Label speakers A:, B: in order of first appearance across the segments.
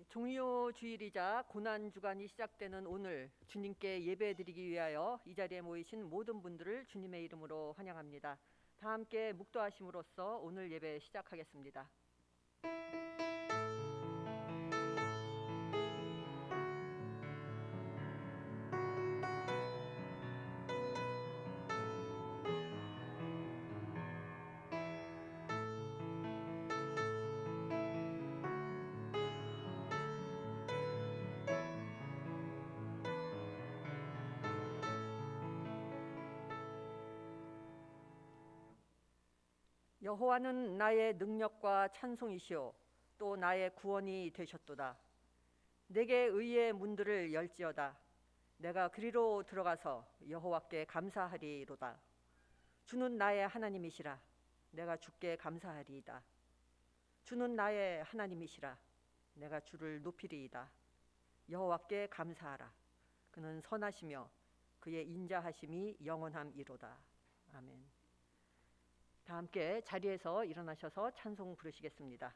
A: 종료 주일이자 고난 주간이 시작되는 오늘 주님께 예배드리기 위하여 이 자리에 모이신 모든 분들을 주님의 이름으로 환영합니다. 다 함께 묵도하심으로써 오늘 예배 시작하겠습니다. 여호와는 나의 능력과 찬송이시오 또 나의 구원이 되셨도다. 내게 의의 문들을 열지어다. 내가 그리로 들어가서 여호와께 감사하리로다. 주는 나의 하나님이시라. 내가 주께 감사하리이다. 주는 나의 하나님이시라. 내가 주를 높이리이다. 여호와께 감사하라. 그는 선하시며 그의 인자하심이 영원함이로다. 아멘. 다 함께 자리에서 일어나셔서 찬송 부르시겠습니다.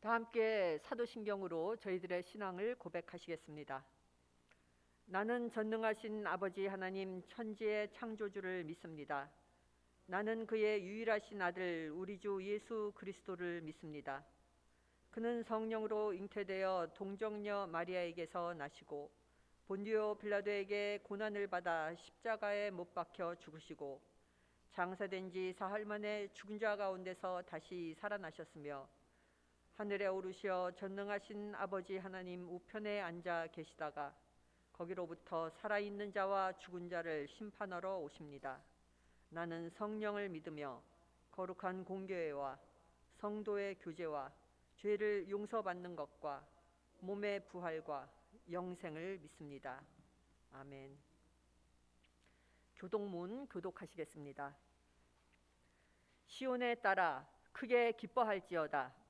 A: 다 함께 사도신경으로 저희들의 신앙을 고백하시겠습니다. 나는 전능하신 아버지 하나님 천지의 창조주를 믿습니다. 나는 그의 유일하신 아들 우리 주 예수 그리스도를 믿습니다. 그는 성령으로 잉태되어 동정녀 마리아에게서 나시고 본디오 빌라도에게 고난을 받아 십자가에 못 박혀 죽으시고 장사된 지 사흘 만에 죽은 자 가운데서 다시 살아나셨으며 하늘에 오르시어 전능하신 아버지 하나님 우편에 앉아 계시다가 거기로부터 살아있는 자와 죽은 자를 심판하러 오십니다. 나는 성령을 믿으며 거룩한 공교회와 성도의 교제와 죄를 용서받는 것과 몸의 부활과 영생을 믿습니다. 아멘. 교독문 교독하시겠습니다. 시온에 따라 크게 기뻐할지어다.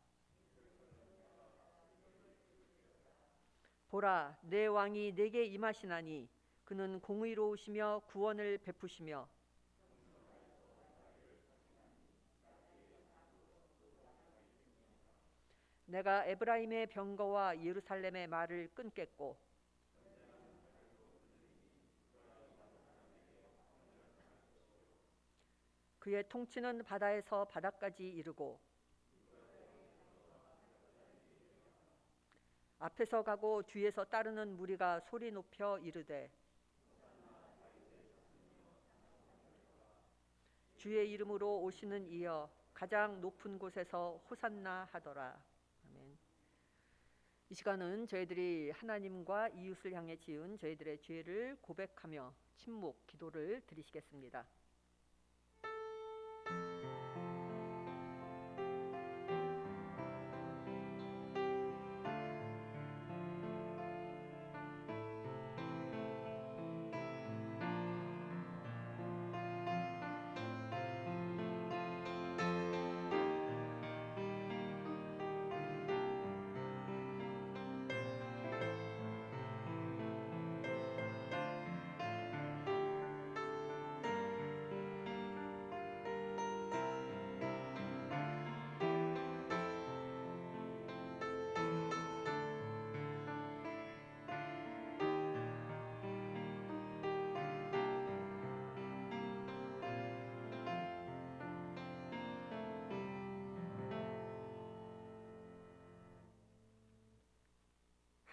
A: 보라, 내 왕이 내게 임하시나니 그는 공의로우시며 구원을 베푸시며 내가 에브라임의 병거와 예루살렘의 말을 끊겠고 그의 통치는 바다에서 바다까지 이르고 앞에서 가고 뒤에서 따르는 무리가 소리 높여 이르되 주의 이름으로 오시는 이여 가장 높은 곳에서 호산나 하더라. 아멘. 이 시간은 저희들이 하나님과 이웃을 향해 지은 저희들의 죄를 고백하며 침묵 기도를 드리시겠습니다.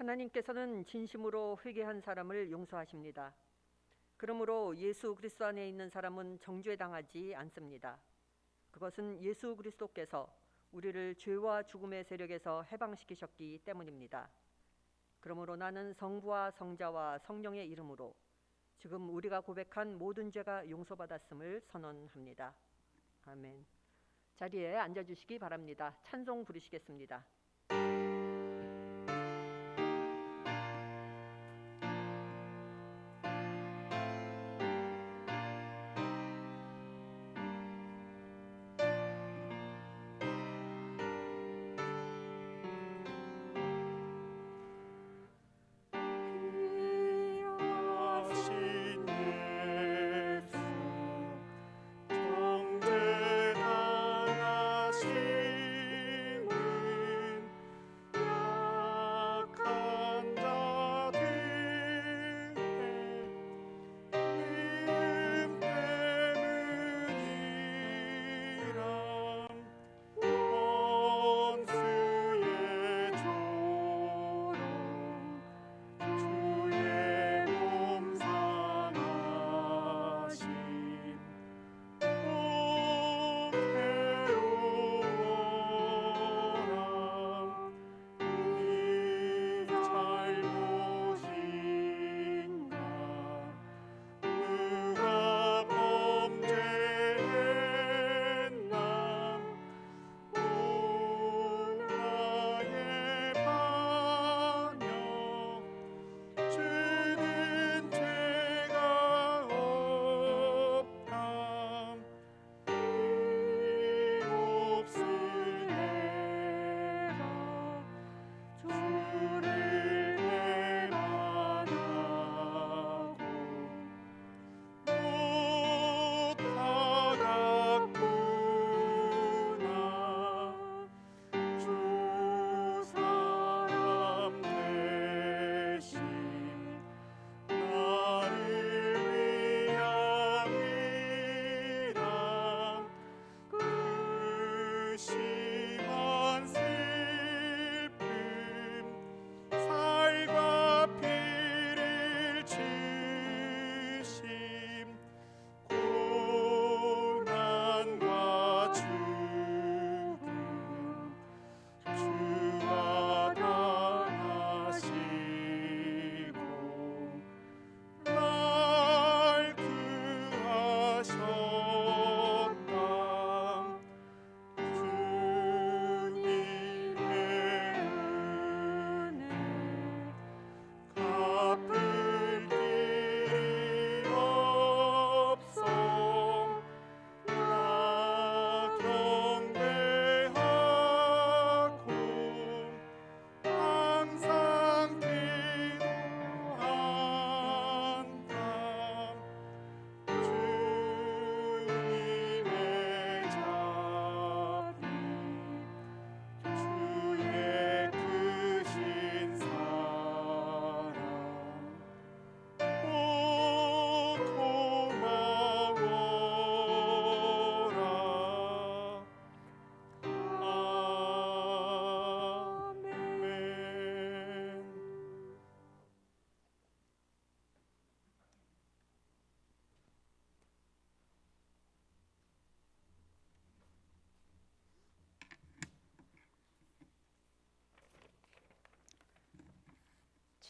A: 하나님께서는 진심으로 회개한 사람을 용서하십니다. 그러므로 예수 그리스도 안에 있는 사람은 정죄당하지 않습니다. 그것은 예수 그리스도께서 우리를 죄와 죽음의 세력에서 해방시키셨기 때문입니다. 그러므로 나는 성부와 성자와 성령의 이름으로 지금 우리가 고백한 모든 죄가 용서받았음을 선언합니다. 아멘. 자리에 앉아주시기 바랍니다. 찬송 부르시겠습니다.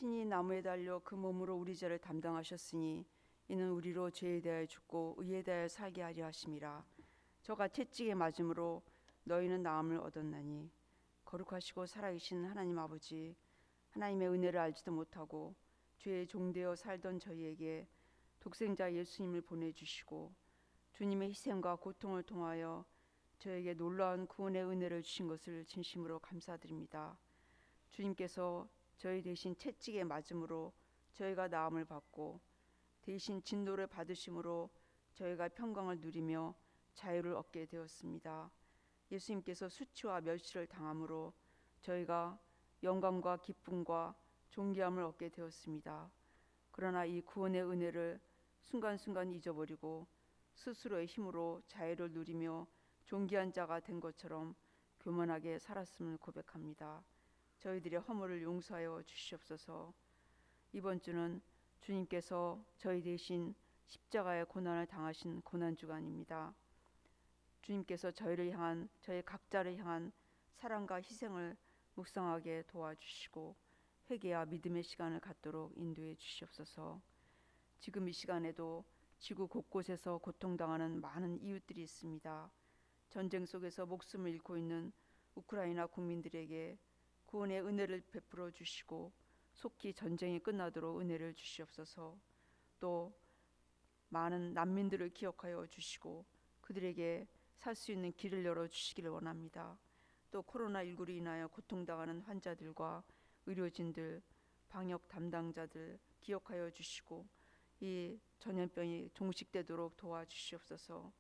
B: 친히 나무에 달려 그 몸으로 우리 죄를 담당하셨으니 이는 우리로 죄에 대하여 죽고 의에 대하여 살게 하려 하심이라. 저가 채찍에 맞음으로 너희는 나음을 얻었나니 거룩하시고 살아계신 하나님 아버지, 하나님의 은혜를 알지도 못하고 죄의 종되어 살던 저희에게 독생자 예수님을 보내주시고 주님의 희생과 고통을 통하여 저에게 놀라운 구원의 은혜를 주신 것을 진심으로 감사드립니다. 주님께서 저희 대신 채찍에 맞음으로 저희가 나음을 받고 대신 진노를 받으심으로 저희가 평강을 누리며 자유를 얻게 되었습니다. 예수님께서 수치와 멸시를 당함으로 저희가 영광과 기쁨과 존귀함을 얻게 되었습니다. 그러나 이 구원의 은혜를 순간순간 잊어버리고 스스로의 힘으로 자유를 누리며 존귀한 자가 된 것처럼 교만하게 살았음을 고백합니다. 저희들의 허물을 용서하여 주시옵소서. 이번 주는 주님께서 저희 대신 십자가의 고난을 당하신 고난주간입니다. 주님께서 저희를 향한, 저희 각자를 향한 사랑과 희생을 묵상하게 도와주시고 회개와 믿음의 시간을 갖도록 인도해 주시옵소서. 지금 이 시간에도 지구 곳곳에서 고통당하는 많은 이웃들이 있습니다. 전쟁 속에서 목숨을 잃고 있는 우크라이나 국민들에게 구원의 은혜를 베풀어 주시고 속히 전쟁이 끝나도록 은혜를 주시옵소서. 또 많은 난민들을 기억하여 주시고 그들에게 살 수 있는 길을 열어 주시기를 원합니다. 또 코로나19로 인하여 고통당하는 환자들과 의료진들, 방역 담당자들 기억하여 주시고 이 전염병이 종식되도록 도와주시옵소서.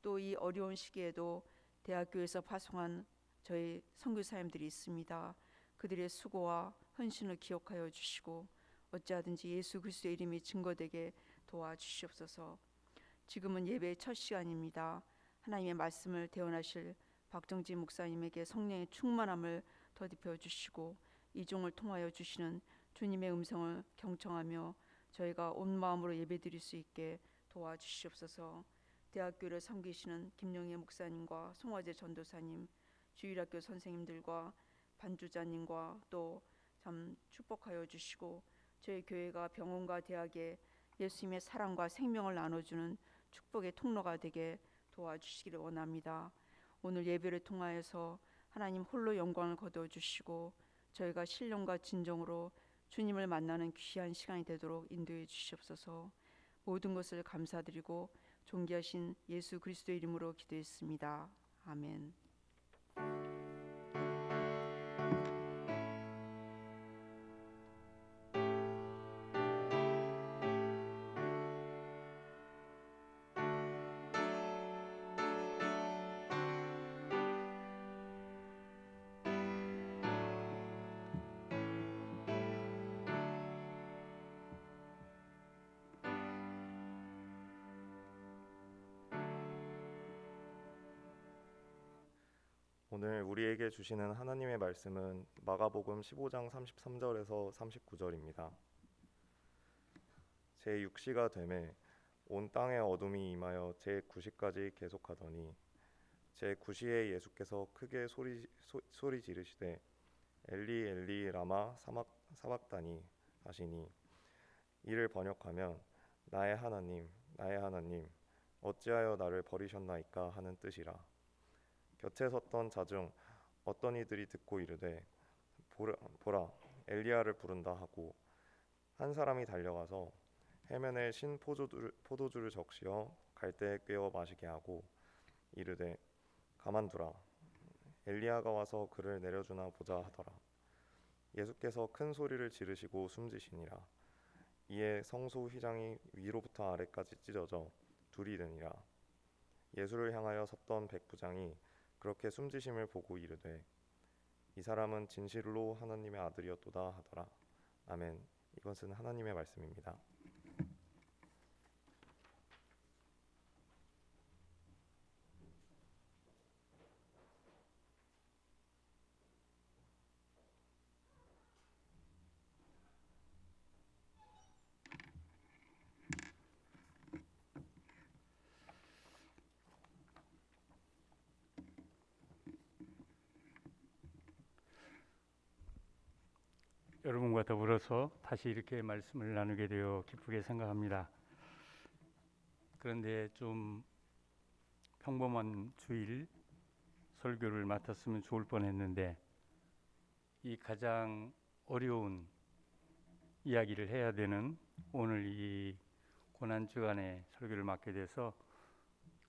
B: 또 이 어려운 시기에도 대학교에서 파송한 저희 선교사님들이 있습니다. 그들의 수고와 헌신을 기억하여 주시고 어찌하든지 예수 그리스도의 이름이 증거되게 도와주시옵소서. 지금은 예배의 첫 시간입니다. 하나님의 말씀을 대언하실 박정진 목사님에게 성령의 충만함을 더딥혀 주시고 이종을 통하여 주시는 주님의 음성을 경청하며 저희가 온 마음으로 예배드릴 수 있게 도와주시옵소서. 대학교를 섬기시는 김영애 목사님과 송화재 전도사님, 주일학교 선생님들과 반주자님과 또 참 축복하여 주시고 저희 교회가 병원과 대학에 예수님의 사랑과 생명을 나눠주는 축복의 통로가 되게 도와주시기를 원합니다. 오늘 예배를 통하여서 하나님 홀로 영광을 거두어주시고 저희가 신령과 진정으로 주님을 만나는 귀한 시간이 되도록 인도해 주시옵소서. 모든 것을 감사드리고 존귀하신 예수 그리스도의 이름으로 기도했습니다. 아멘.
C: 오늘 우리에게 주시는 하나님의 말씀은 마가복음 15장 33절에서 39절입니다. 제6시가 되매 온 땅에 어둠이 임하여 제9시까지 계속하더니 제9시에 예수께서 크게 소리 지르시되 엘리 엘리 라마 사박다니 하시니 이를 번역하면 나의 하나님 나의 하나님 어찌하여 나를 버리셨나이까 하는 뜻이라. 곁에 섰던 자 중 어떤 이들이 듣고 이르되 보라 엘리야를 부른다 하고 한 사람이 달려가서 해면에 신 포도주를 적시어 갈대에 꿰어 마시게 하고 이르되 가만두라 엘리야가 와서 그를 내려주나 보자 하더라. 예수께서 큰 소리를 지르시고 숨지시니라. 이에 성소 휘장이 위로부터 아래까지 찢어져 둘이 되니라. 예수를 향하여 섰던 백부장이 그렇게 숨지심을 보고 이르되 이 사람은 진실로 하나님의 아들이었도다 하더라. 아멘. 이것은 하나님의 말씀입니다.
D: 여러분과 더불어서 다시 이렇게 말씀을 나누게 되어 기쁘게 생각합니다. 그런데 좀 평범한 주일 설교를 맡았으면 좋을 뻔했는데 이 가장 어려운 이야기를 해야 되는 오늘 이 고난 주간에 설교를 맡게 돼서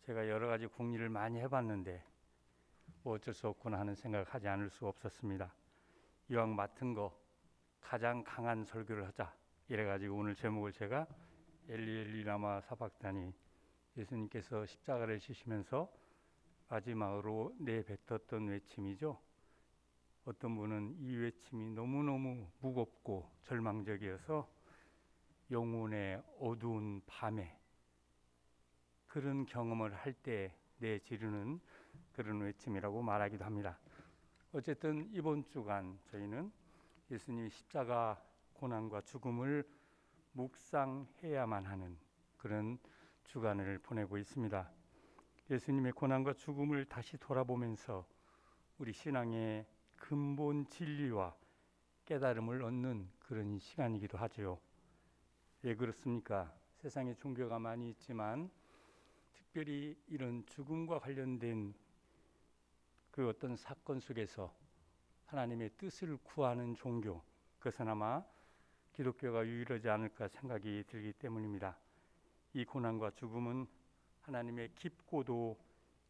D: 제가 여러 가지 궁리를 많이 해봤는데 뭐 어쩔 수 없구나 하는 생각을 하지 않을 수 없었습니다. 이왕 맡은 거 가장 강한 설교를 하자 이래가지고 오늘 제목을 제가 엘리 엘리 라마 사박다니, 예수님께서 십자가를 지시면서 마지막으로 내뱉었던 외침이죠. 어떤 분은 이 외침이 너무너무 무겁고 절망적이어서 영혼의 어두운 밤에 그런 경험을 할 때 내지르는 그런 외침이라고 말하기도 합니다. 어쨌든 이번 주간 저희는 예수님이 십자가 고난과 죽음을 묵상해야만 하는 그런 주간을 보내고 있습니다. 예수님의 고난과 죽음을 다시 돌아보면서 우리 신앙의 근본 진리와 깨달음을 얻는 그런 시간이기도 하죠. 왜 그렇습니까? 세상에 종교가 많이 있지만 특별히 이런 죽음과 관련된 그 어떤 사건 속에서 하나님의 뜻을 구하는 종교, 그것은 아마 기독교가 유일하지 않을까 생각이 들기 때문입니다. 이 고난과 죽음은 하나님의 깊고도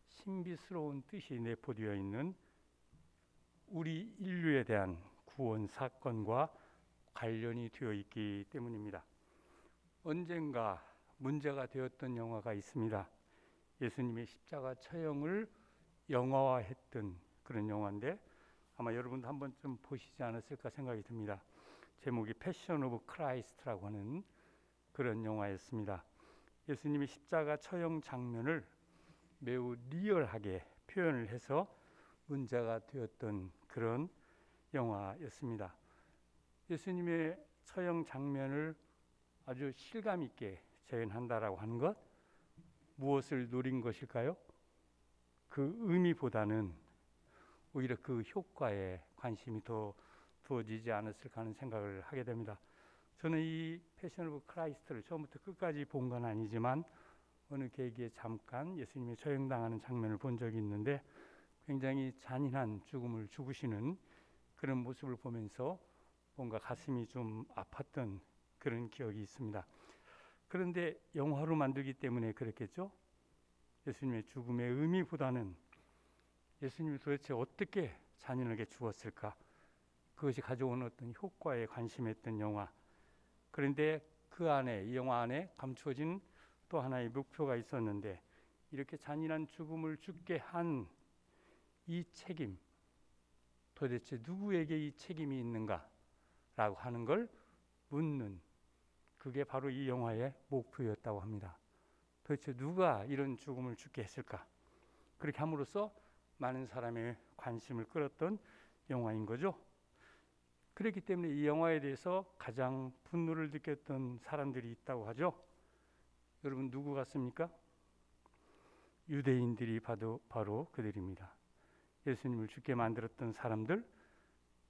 D: 신비스러운 뜻이 내포되어 있는 우리 인류에 대한 구원 사건과 관련이 되어 있기 때문입니다. 언젠가 문제가 되었던 영화가 있습니다. 예수님의 십자가 처형을 영화화했던 그런 영화인데 아마 여러분도 한 번쯤 보시지 않았을까 생각이 듭니다. 제목이 패션 오브 크라이스트라고 하는 그런 영화였습니다. 예수님의 십자가 처형 장면을 매우 리얼하게 표현을 해서 문제가 되었던 그런 영화였습니다. 예수님의 처형 장면을 아주 실감 있게 재현한다라고 하는 것, 무엇을 노린 것일까요? 그 의미보다는 오히려 그 효과에 관심이 더 두어지지 않았을까 하는 생각을 하게 됩니다. 저는 이 패션 오브 크라이스트를 처음부터 끝까지 본 건 아니지만 어느 계기에 잠깐 예수님이 처형당하는 장면을 본 적이 있는데 굉장히 잔인한 죽음을 죽으시는 그런 모습을 보면서 뭔가 가슴이 좀 아팠던 그런 기억이 있습니다. 그런데 영화로 만들기 때문에 그렇겠죠? 예수님의 죽음의 의미보다는 예수님이 도대체 어떻게 잔인하게 죽었을까? 그것이 가져온 어떤 효과에 관심했던 영화. 그런데 그 안에, 이 영화 안에 감추어진 또 하나의 목표가 있었는데 이렇게 잔인한 죽음을 죽게 한 이 책임, 도대체 누구에게 이 책임이 있는가라고 하는 걸 묻는, 그게 바로 이 영화의 목표였다고 합니다. 도대체 누가 이런 죽음을 죽게 했을까? 그렇게 함으로써 많은 사람의 관심을 끌었던 영화인 거죠. 그렇기 때문에 이 영화에 대해서 가장 분노를 느꼈던 사람들이 있다고 하죠. 여러분 누구 같습니까? 유대인들이 바로 그들입니다. 예수님을 죽게 만들었던 사람들.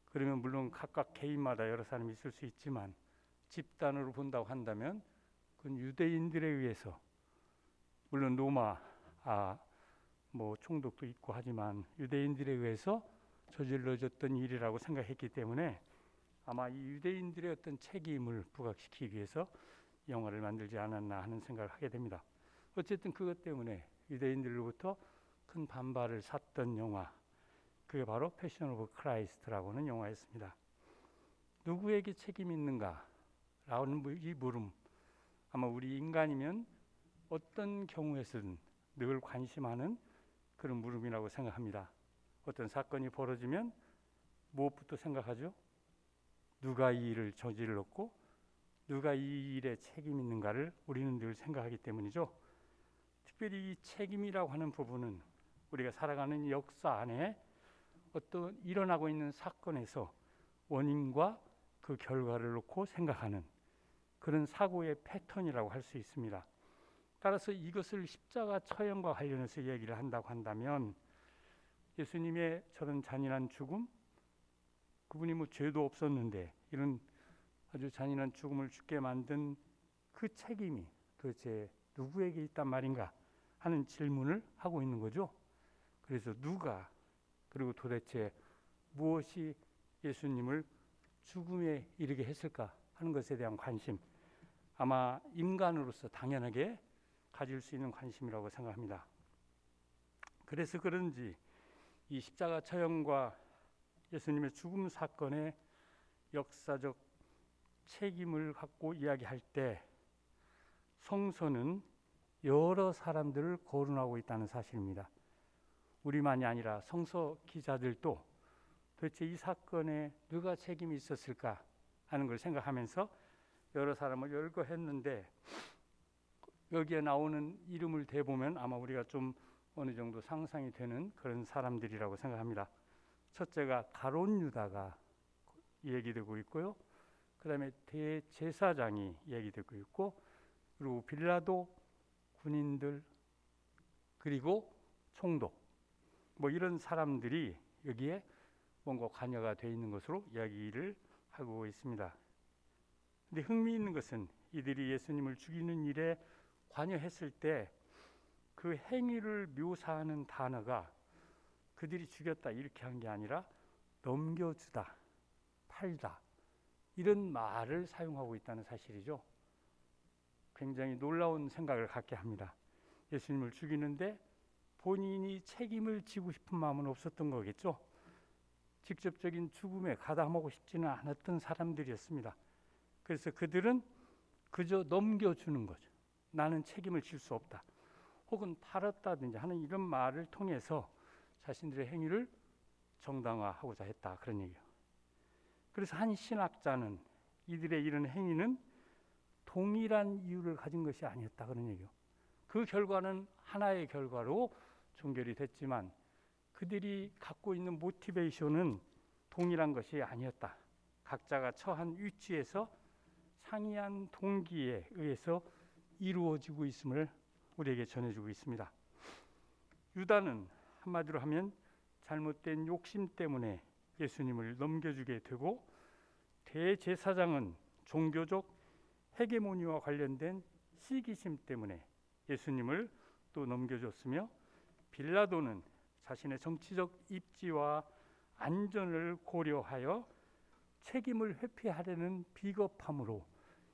D: 그러면 물론 각각 개인마다 여러 사람이 있을 수 있지만 집단으로 본다고 한다면 그건 유대인들에 의해서, 물론 로마 총독도 있고 하지만 유대인들에 의해서 저질러졌던 일이라고 생각했기 때문에 아마 이 유대인들의 어떤 책임을 부각시키기 위해서 영화를 만들지 않았나 하는 생각을 하게 됩니다. 어쨌든 그것 때문에 유대인들로부터 큰 반발을 샀던 영화, 그게 바로 패션 오브 크라이스트라고 하는 영화였습니다. 누구에게 책임이 있는가? 라는 이 물음, 아마 우리 인간이면 어떤 경우에서든 늘 관심하는 그런 물음이라고 생각합니다. 어떤 사건이 벌어지면 무엇부터 생각하죠? 누가 이 일을 저질렀고 누가 이 일에 책임 있는가를 우리는 늘 생각하기 때문이죠. 특별히 이 책임이라고 하는 부분은 우리가 살아가는 역사 안에 어떤 일어나고 있는 사건에서 원인과 그 결과를 놓고 생각하는 그런 사고의 패턴이라고 할 수 있습니다. 따라서 이것을 십자가 처형과 관련해서 얘기를 한다고 한다면 예수님의 저런 잔인한 죽음, 그분이 뭐 죄도 없었는데 이런 아주 잔인한 죽음을 죽게 만든 그 책임이 도대체 누구에게 있단 말인가 하는 질문을 하고 있는 거죠. 그래서 누가, 그리고 도대체 무엇이 예수님을 죽음에 이르게 했을까 하는 것에 대한 관심, 아마 인간으로서 당연하게 가질 수 있는 관심이라고 생각합니다. 그래서 그런지 이 십자가 처형과 예수님의 죽음 사건의 역사적 책임을 갖고 이야기할 때 성서는 여러 사람들을 거론하고 있다는 사실입니다. 우리만이 아니라 성서 기자들도 도대체 이 사건에 누가 책임이 있었을까 하는 걸 생각하면서 여러 사람을 열거했는데, 여기에 나오는 이름을 대보면 아마 우리가 좀 어느 정도 상상이 되는 그런 사람들이라고 생각합니다. 첫째가 가룟 유다가 얘기되고 있고요. 그 다음에 대제사장이 얘기되고 있고, 그리고 빌라도, 군인들, 그리고 총독, 뭐 이런 사람들이 여기에 뭔가 관여가 되어 있는 것으로 이야기를 하고 있습니다. 근데 흥미있는 것은 이들이 예수님을 죽이는 일에 관여했을 때 그 행위를 묘사하는 단어가 그들이 죽였다 이렇게 한 게 아니라 넘겨주다, 팔다, 이런 말을 사용하고 있다는 사실이죠. 굉장히 놀라운 생각을 갖게 합니다. 예수님을 죽이는데 본인이 책임을 지고 싶은 마음은 없었던 거겠죠. 직접적인 죽음에 가담하고 싶지는 않았던 사람들이었습니다. 그래서 그들은 그저 넘겨주는 거죠. 나는 책임을 질 수 없다, 혹은 팔았다든지 하는 이런 말을 통해서 자신들의 행위를 정당화하고자 했다, 그런 얘기예요. 그래서 한 신학자는 이들의 이런 행위는 동일한 이유를 가진 것이 아니었다, 그런 얘기예요. 그 결과는 하나의 결과로 종결이 됐지만 그들이 갖고 있는 모티베이션은 동일한 것이 아니었다. 각자가 처한 위치에서 상이한 동기에 의해서 이루어지고 있음을 우리에게 전해주고 있습니다. 유다는 한마디로 하면 잘못된 욕심 때문에 예수님을 넘겨주게 되고, 대제사장은 종교적 헤게모니와 관련된 시기심 때문에 예수님을 또 넘겨줬으며, 빌라도는 자신의 정치적 입지와 안전을 고려하여 책임을 회피하려는 비겁함으로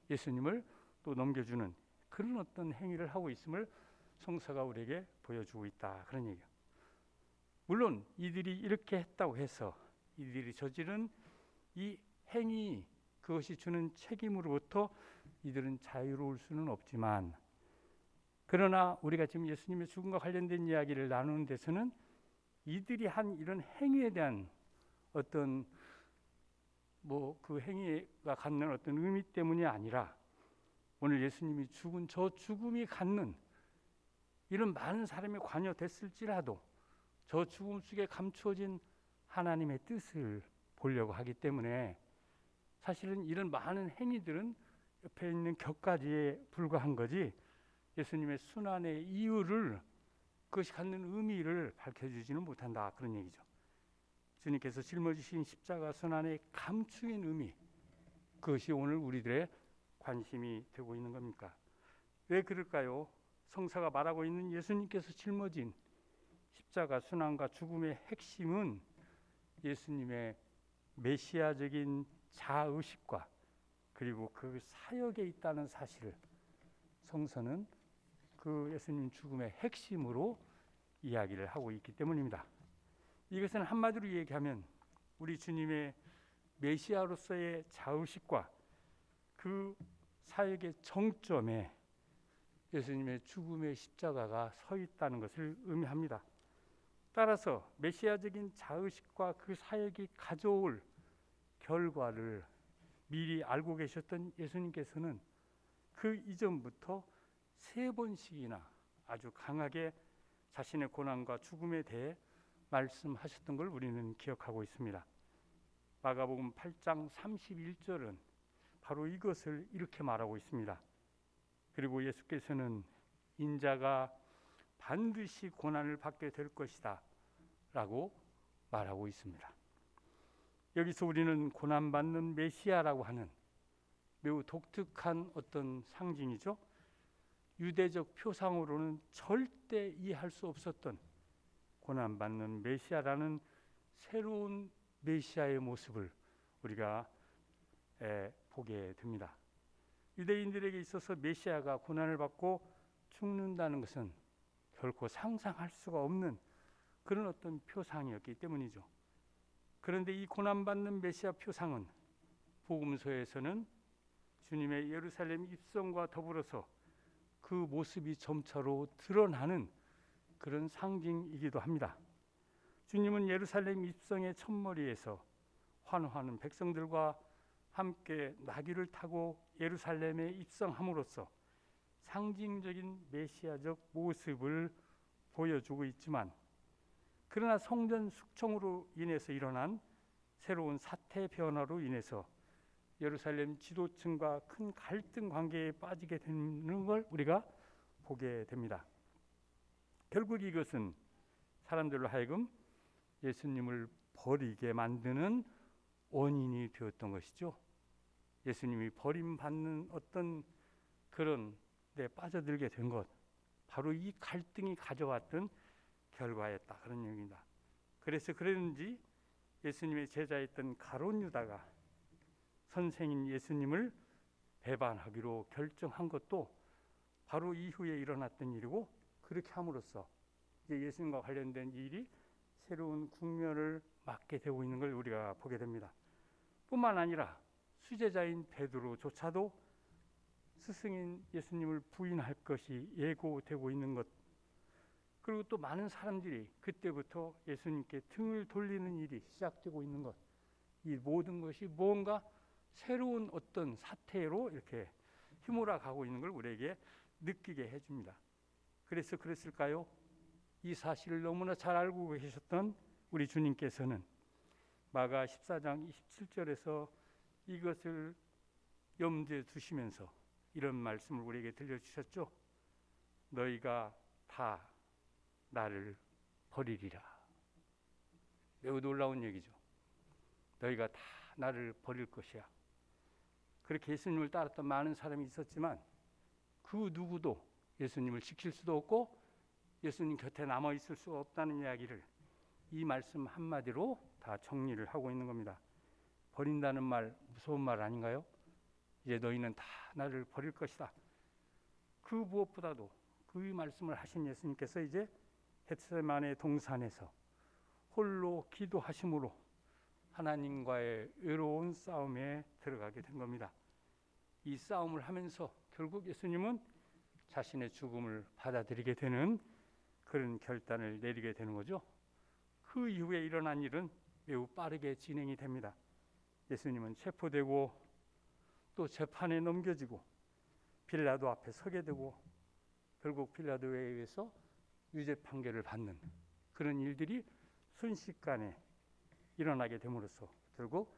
D: 예수님을 또 넘겨주는 그런 어떤 행위를 하고 있음을 성서가 우리에게 보여주고 있다, 그런 얘기예요. 물론 이들이 이렇게 했다고 해서 이들이 저지른 이 행위, 그것이 주는 책임으로부터 이들은 자유로울 수는 없지만, 그러나 우리가 지금 예수님의 죽음과 관련된 이야기를 나누는 데서는 이들이 한 이런 행위에 대한 어떤 그 행위가 갖는 어떤 의미 때문이 아니라, 오늘 예수님이 죽은 저 죽음이 갖는 이런 많은 사람이 관여됐을지라도 저 죽음 속에 감추어진 하나님의 뜻을 보려고 하기 때문에, 사실은 이런 많은 행위들은 옆에 있는 격가지에 불과한 거지 예수님의 순환의 이유를, 그것이 갖는 의미를 밝혀주지는 못한다, 그런 얘기죠. 주님께서 짊어지신 십자가 순환의 감추인 의미, 그것이 오늘 우리들의 관심이 되고 있는 겁니까? 왜 그럴까요? 성서가 말하고 있는 예수님께서 짊어진 십자가 순환과 죽음의 핵심은 예수님의 메시아적인 자의식과 그리고 그 사역에 있다는 사실을 성서는 그 예수님 죽음의 핵심으로 이야기를 하고 있기 때문입니다. 이것은 한마디로 얘기하면 우리 주님의 메시아로서의 자의식과 그 사역의 정점에 예수님의 죽음의 십자가가 서 있다는 것을 의미합니다. 따라서 메시아적인 자의식과 그 사역이 가져올 결과를 미리 알고 계셨던 예수님께서는 그 이전부터 3번씩이나 아주 강하게 자신의 고난과 죽음에 대해 말씀하셨던 걸 우리는 기억하고 있습니다. 마가복음 8장 31절은 바로 이것을 이렇게 말하고 있습니다. 그리고 예수께서는 인자가 반드시 고난을 받게 될 것이다 라고 말하고 있습니다. 여기서 우리는 고난받는 메시아라고 하는 매우 독특한 어떤 상징이죠. 유대적 표상으로는 절대 이해할 수 없었던 고난받는 메시아라는 새로운 메시아의 모습을 우리가 보게 됩니다. 유대인들에게 있어서 메시아가 고난을 받고 죽는다는 것은 결코 상상할 수가 없는 그런 어떤 표상이었기 때문이죠. 그런데 이 고난받는 메시아 표상은 복음서에서는 주님의 예루살렘 입성과 더불어서 그 모습이 점차로 드러나는 그런 상징이기도 합니다. 주님은 예루살렘 입성의 첫머리에서 환호하는 백성들과 함께 나귀를 타고 예루살렘에 입성함으로써 상징적인 메시아적 모습을 보여주고 있지만, 그러나 성전 숙청으로 인해서 일어난 새로운 사태 변화로 인해서 예루살렘 지도층과 큰 갈등 관계에 빠지게 되는 걸 우리가 보게 됩니다. 결국 이것은 사람들로 하여금 예수님을 버리게 만드는 원인이 되었던 것이죠. 예수님이 버림받는 어떤 그런 데 빠져들게 된 것, 바로 이 갈등이 가져왔던 결과였다, 그런 얘기입니다. 그래서 그랬는지 예수님의 제자였던 가룟 유다가 선생인 예수님을 배반하기로 결정한 것도 바로 이후에 일어났던 일이고, 그렇게 함으로써 이제 예수님과 관련된 일이 새로운 국면을 맞게 되고 있는 걸 우리가 보게 됩니다. 뿐만 아니라 수제자인 베드로조차도 스승인 예수님을 부인할 것이 예고되고 있는 것, 그리고 또 많은 사람들이 그때부터 예수님께 등을 돌리는 일이 시작되고 있는 것, 이 모든 것이 뭔가 새로운 어떤 사태로 이렇게 휘몰아 가고 있는 걸 우리에게 느끼게 해줍니다. 그래서 그랬을까요? 이 사실을 너무나 잘 알고 계셨던 우리 주님께서는 마가 14장 27절에서 이것을 염두에 두시면서 이런 말씀을 우리에게 들려주셨죠. 너희가 다 나를 버리리라. 매우 놀라운 얘기죠. 너희가 다 나를 버릴 것이야. 그렇게 예수님을 따랐던 많은 사람이 있었지만 그 누구도 예수님을 지킬 수도 없고 예수님 곁에 남아 있을 수 없다는 이야기를 이 말씀 한마디로 다 정리를 하고 있는 겁니다. 버린다는 말 무서운 말 아닌가요? 이제 너희는 다 나를 버릴 것이다. 그 무엇보다도 그 말씀을 하신 예수님께서 이제 겟세마네 동산에서 홀로 기도하심으로 하나님과의 외로운 싸움에 들어가게 된 겁니다. 이 싸움을 하면서 결국 예수님은 자신의 죽음을 받아들이게 되는 그런 결단을 내리게 되는 거죠. 그 이후에 일어난 일은 매우 빠르게 진행이 됩니다. 예수님은 체포되고 또 재판에 넘겨지고 빌라도 앞에 서게 되고 결국 빌라도에 의해서 유죄 판결을 받는 그런 일들이 순식간에 일어나게 됨으로써 결국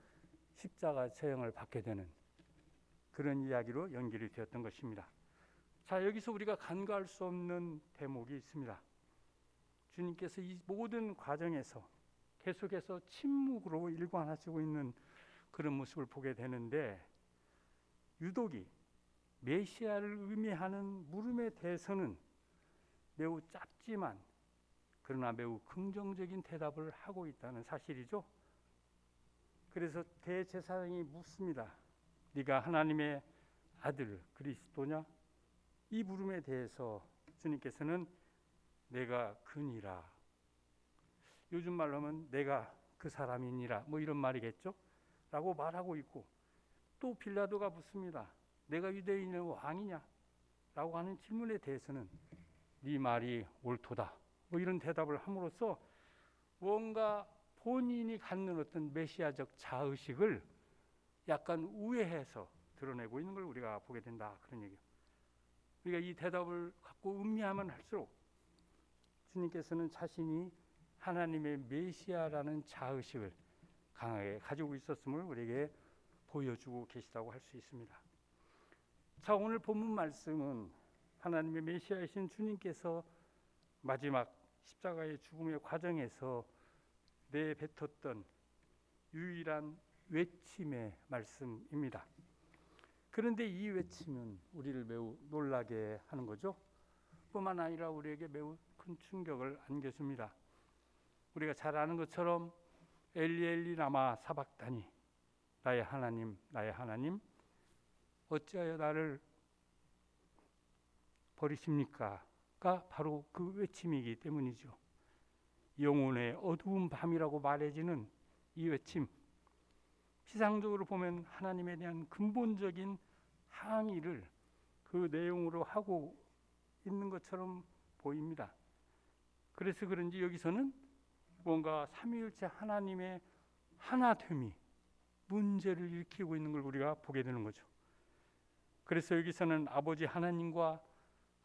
D: 십자가 처형을 받게 되는 그런 이야기로 연결이 되었던 것입니다. 자, 여기서 우리가 간과할 수 없는 대목이 있습니다. 주님께서 이 모든 과정에서 계속해서 침묵으로 일관하시고 있는 그런 모습을 보게 되는데, 유독이 메시아를 의미하는 물음에 대해서는 매우 짧지만 그러나 매우 긍정적인 대답을 하고 있다는 사실이죠. 그래서 대제사장이 묻습니다. 네가 하나님의 아들 그리스도냐? 이 물음에 대해서 주님께서는 내가 그니라, 요즘 말로 하면 내가 그 사람이니라, 뭐 이런 말이겠죠? 라고 말하고 있고, 또 빌라도가 묻습니다. 내가 유대인의 왕이냐? 라고 하는 질문에 대해서는 네 말이 옳도다, 뭐 이런 대답을 함으로써 뭔가 본인이 갖는 어떤 메시아적 자의식을 약간 우회해서 드러내고 있는 걸 우리가 보게 된다, 그런 얘기예요. 우리가 이 대답을 갖고 음미하면 할수록 주님께서는 자신이 하나님의 메시아라는 자의식을 강하게 가지고 있었음을 우리에게 보여주고 계시다고 할 수 있습니다. 자, 오늘 본문 말씀은 하나님의 메시아이신 주님께서 마지막 십자가의 죽음의 과정에서 내뱉었던 유일한 외침의 말씀입니다. 그런데 이 외침은 우리를 매우 놀라게 하는 거죠. 뿐만 아니라 우리에게 매우 큰 충격을 안겨줍니다. 우리가 잘 아는 것처럼 엘리 엘리 라마 사박다니, 나의 하나님 나의 하나님 어찌하여 나를 버리십니까?가 바로 그 외침이기 때문이죠. 영혼의 어두운 밤이라고 말해지는 이 외침, 피상적으로 보면 하나님에 대한 근본적인 항의를 그 내용으로 하고 있는 것처럼 보입니다. 그래서 그런지 여기서는 뭔가 삼위일체 하나님의 하나됨이 문제를 일으키고 있는 걸 우리가 보게 되는 거죠. 그래서 여기서는 아버지 하나님과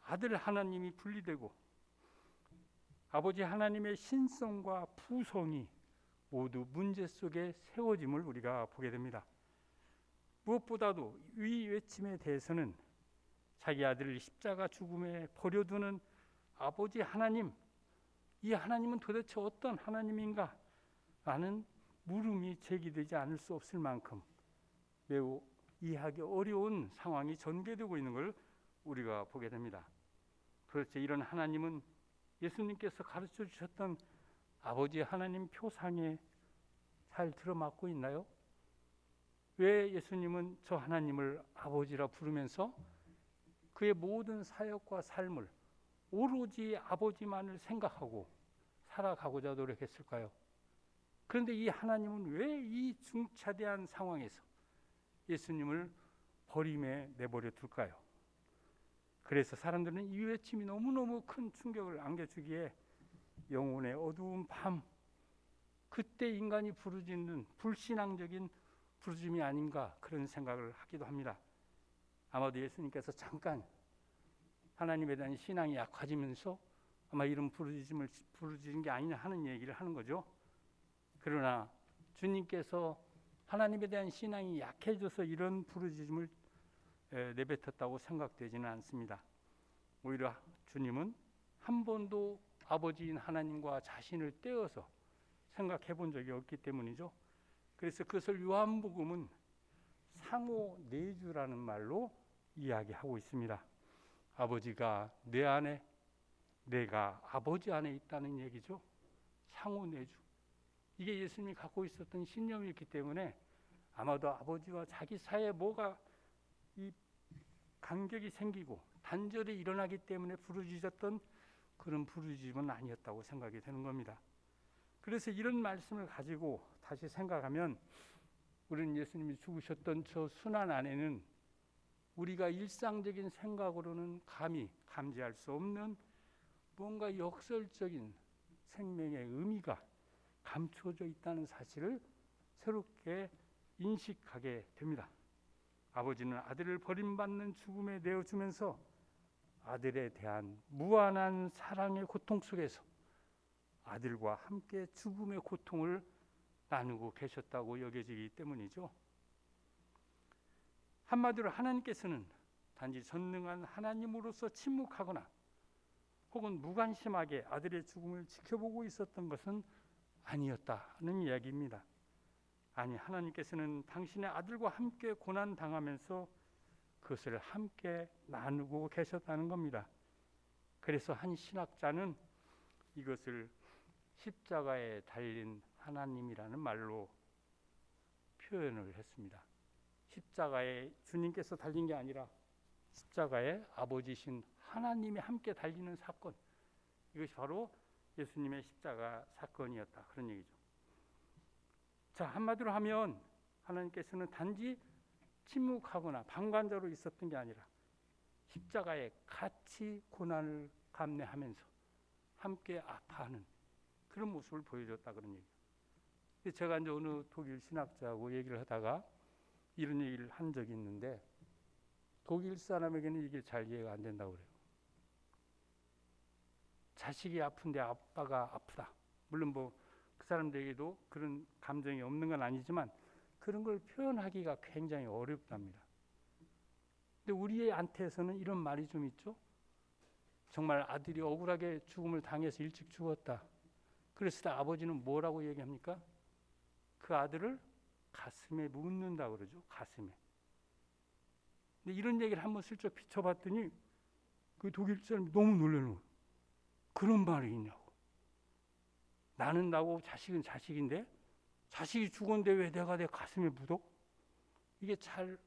D: 아들 하나님이 분리되고 아버지 하나님의 신성과 부성이 모두 문제 속에 세워짐을 우리가 보게 됩니다. 무엇보다도 이 외침에 대해서는 자기 아들을 십자가 죽음에 버려두는 아버지 하나님, 이 하나님은 도대체 어떤 하나님인가? 라는 물음이 제기되지 않을 수 없을 만큼 매우 이해하기 어려운 상황이 전개되고 있는 걸 우리가 보게 됩니다. 도대체 이런 하나님은 예수님께서 가르쳐 주셨던 아버지 하나님 표상에 잘 들어맞고 있나요? 왜 예수님은 저 하나님을 아버지라 부르면서 그의 모든 사역과 삶을 오로지 아버지만을 생각하고 살아가고자 노력했을까요? 그런데 이 하나님은 왜 이 중차대한 상황에서 예수님을 버림에 내버려 둘까요? 그래서 사람들은 이 외침이 너무너무 큰 충격을 안겨주기에 영혼의 어두운 밤, 그때 인간이 부르짖는 불신앙적인 부르짖음이 아닌가 그런 생각을 하기도 합니다. 아마도 예수님께서 잠깐 하나님에 대한 신앙이 약해지면서 아마 이런 부르짖음을 부르짖은 게 아니냐 하는 얘기를 하는 거죠. 그러나 주님께서 하나님에 대한 신앙이 약해져서 이런 부르짖음을 내뱉었다고 생각되지는 않습니다. 오히려 주님은 한 번도 아버지인 하나님과 자신을 떼어서 생각해 본 적이 없기 때문이죠. 그래서 그것을 요한복음은 상호내주라는 말로 이야기하고 있습니다. 아버지가 내 안에, 내가 아버지 안에 있다는 얘기죠. 상호내주. 이게 예수님이 갖고 있었던 신념이었기 때문에 아마도 아버지와 자기 사이에 뭐가 이 간격이 생기고 단절이 일어나기 때문에 부르짖었던 그런 부르짖음은 아니었다고 생각이 되는 겁니다. 그래서 이런 말씀을 가지고 다시 생각하면 우리는 예수님이 죽으셨던 저 순환 안에는 우리가 일상적인 생각으로는 감히 감지할 수 없는 뭔가 역설적인 생명의 의미가 감춰져 있다는 사실을 새롭게 인식하게 됩니다. 아버지는 아들을 버림받는 죽음에 내어주면서 아들에 대한 무한한 사랑의 고통 속에서 아들과 함께 죽음의 고통을 나누고 계셨다고 여겨지기 때문이죠. 한마디로 하나님께서는 단지 전능한 하나님으로서 침묵하거나 혹은 무관심하게 아들의 죽음을 지켜보고 있었던 것은 아니었다는 이야기입니다. 아니, 하나님께서는 당신의 아들과 함께 고난당하면서 그것을 함께 나누고 계셨다는 겁니다. 그래서 한 신학자는 이것을 십자가에 달린 하나님이라는 말로 표현을 했습니다. 십자가에 주님께서 달린 게 아니라 십자가에 아버지신 하나님이 함께 달리는 사건, 이것이 바로 예수님의 십자가 사건이었다, 그런 얘기죠. 자, 한마디로 하면 하나님께서는 단지 침묵하거나 방관자로 있었던 게 아니라 십자가에 같이 고난을 감내하면서 함께 아파하는 그런 모습을 보여줬다, 그런 얘기예요. 제가 이제 어느 독일 신학자하고 얘기를 하다가 이런 얘기를 한 적이 있는데 독일 사람에게는 이게 잘 이해가 안 된다고 그래요. 자식이 아픈데 아빠가 아프다. 물론 뭐 그 사람들에게도 그런 감정이 없는 건 아니지만 그런 걸 표현하기가 굉장히 어렵답니다. 근데 우리한테서는 이런 말이 좀 있죠. 정말 아들이 억울하게 죽음을 당해서 일찍 죽었다. 그랬을 때 아버지는 뭐라고 얘기합니까? 그 아들을 가슴에 묻는다 그러죠. 가슴에. 근데 이런 얘기를 한번 슬쩍 비춰봤더니 그 독일 사람이 너무 놀라는 거예요. 그런 말이 있냐고. 나는 나고 자식은 자식인데 자식이 죽었는데 왜 내가 내 가슴에 묻어? 이게 잘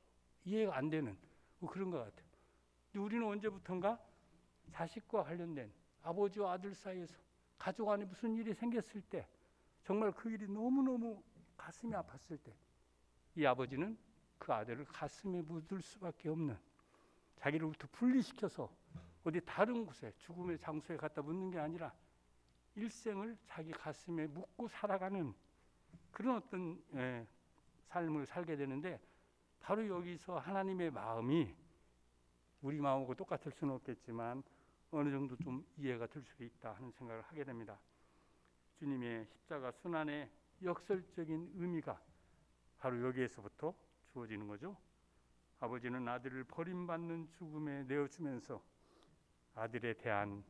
D: 이해가 안 되는 그런 것 같아요. 근데 우리는 언제부턴가 자식과 관련된 아버지와 아들 사이에서 가족 안에 무슨 일이 생겼을 때 정말 그 일이 너무너무 가슴이 아팠을 때 이 아버지는 그 아들을 가슴에 묻을 수밖에 없는, 자기로부터 분리시켜서 어디 다른 곳에 죽음의 장소에 갖다 묻는 게 아니라 일생을 자기 가슴에 묻고 살아가는 그런 어떤 삶을 살게 되는데, 바로 여기서 하나님의 마음이 우리 마음하고 똑같을 수는 없겠지만 어느 정도 좀 이해가 될 수 있다 하는 생각을 하게 됩니다. 주님의 십자가 순환의 역설적인 의미가 바로 여기에서부터 주어지는 거죠. 아버지는 아들을 버림받는 죽음에 내어주면서 아들에 대한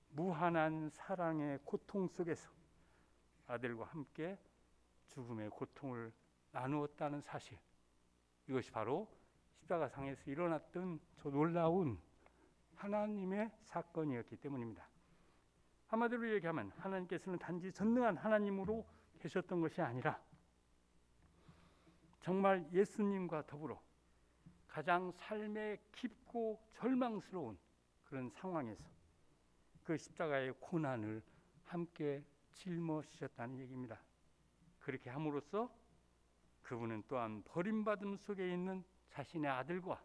D: 무한한 사랑의 고통 속에서 아들과 함께 죽음의 고통을 나누었다는 사실, 이것이 바로 십자가상에서 일어났던 저 놀라운 하나님의 사건이었기 때문입니다. 한마디로 얘기하면 하나님께서는 단지 전능한 하나님으로 계셨던 것이 아니라 정말 예수님과 더불어 가장 삶에 깊고 절망스러운 그런 상황에서 그 십자가의 고난을 함께 짊어지셨다는 얘기입니다. 그렇게 함으로써 그분은 또한 버림받음 속에 있는 자신의 아들과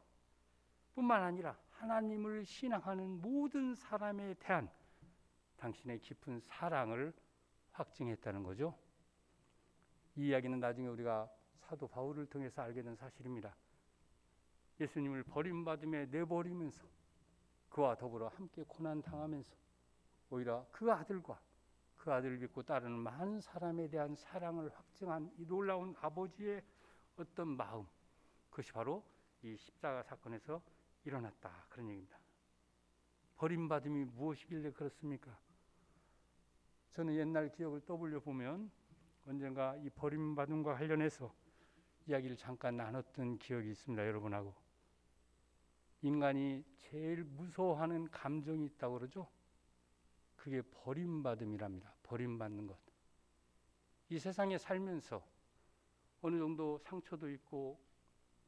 D: 뿐만 아니라 하나님을 신앙하는 모든 사람에 대한 당신의 깊은 사랑을 확증했다는 거죠. 이 이야기는 나중에 우리가 사도 바울을 통해서 알게 된 사실입니다. 예수님을 버림받음에 내버리면서 그와 더불어 함께 고난당하면서 오히려 그 아들과 그 아들을 믿고 따르는 많은 사람에 대한 사랑을 확증한 이 놀라운 아버지의 어떤 마음, 그것이 바로 이 십자가 사건에서 일어났다, 그런 얘기입니다. 버림받음이 무엇이길래 그렇습니까? 저는 옛날 기억을 떠올려 보면 언젠가 이 버림받음과 관련해서 이야기를 잠깐 나눴던 기억이 있습니다, 여러분하고. 인간이 제일 무서워하는 감정이 있다고 그러죠. 그게 버림받음이랍니다. 버림받는 것. 이 세상에 살면서 어느 정도 상처도 있고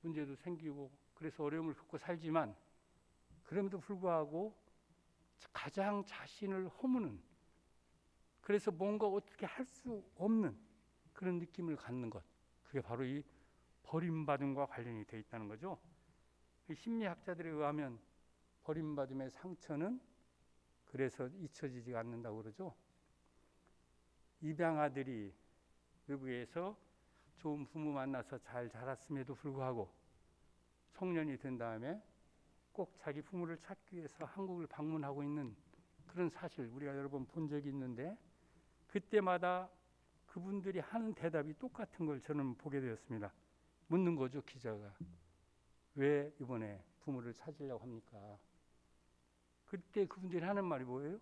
D: 문제도 생기고 그래서 어려움을 겪고 살지만, 그럼에도 불구하고 가장 자신을 허무는, 그래서 뭔가 어떻게 할 수 없는 그런 느낌을 갖는 것, 그게 바로 이 버림받음과 관련이 되어 있다는 거죠. 심리학자들에 의하면 버림받음의 상처는 그래서 잊혀지지가 않는다고 그러죠. 입양아들이 외부에서 좋은 부모 만나서 잘 자랐음에도 불구하고 성년이 된 다음에 꼭 자기 부모를 찾기 위해서 한국을 방문하고 있는 그런 사실 우리가 여러 번 본 적이 있는데, 그때마다 그분들이 하는 대답이 똑같은 걸 저는 보게 되었습니다. 묻는 거죠, 기자가. 왜 이번에 부모를 찾으려고 합니까? 그때 그분들이 하는 말이 뭐예요?